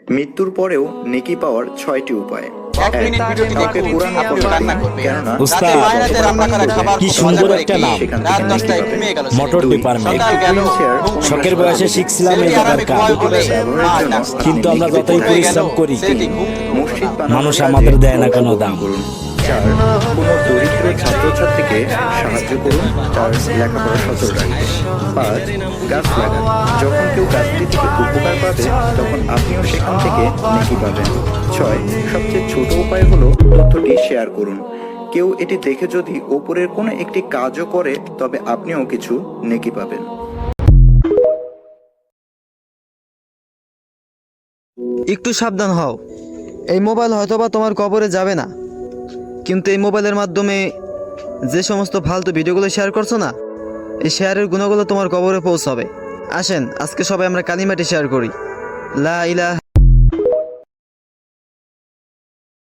মৃত্যুর পরেও নেকি পাওয়ার 6টি উপায়। কাউকে কোরআন কেননা উস্তাদ, কি সুন্দর একটা নাম, মোটর ডিপার্টমেন্ট। শখের বয়সে শিখছিলাম এই জায়গার কাজ, কিন্তু আমরা যতই পরিশ্রম করি মসজিদ মানুষ আমাদের দেয় না কোনো দাম। করুন। 4, কোনো দরিদ্র ছাত্রছাত্রীকে সাহায্য করুন, তার লেখাপড়া সচল রাখতে। 5, গাছ লাগান। যখন কেউ গাছটি থেকে উপকার পাবে তখন আপনিও সেখান থেকে নেকি পাবেন। 6, সবচেয়ে ছোট উপায় হলো তথ্যটি শেয়ার করুন। কেউ এটি দেখে যদি ওপরের কোনো একটি কাজও করে তবে আপনিও কিছু নেকি পাবেন। একটু সাবধান হও। এই মোবাইল হয়তোবা তোমার কবরে যাবে না, কিন্তু এই মোবাইলের মাধ্যমে যে সমস্ত ফালতু ভিডিওগুলো শেয়ার করছো না, এই শেয়ারের গুণাগুলো তোমার কবরে পৌঁছাবে। আসেন আজকে সবাই আমরা কালিমাটি শেয়ার করি, লা ইলাহা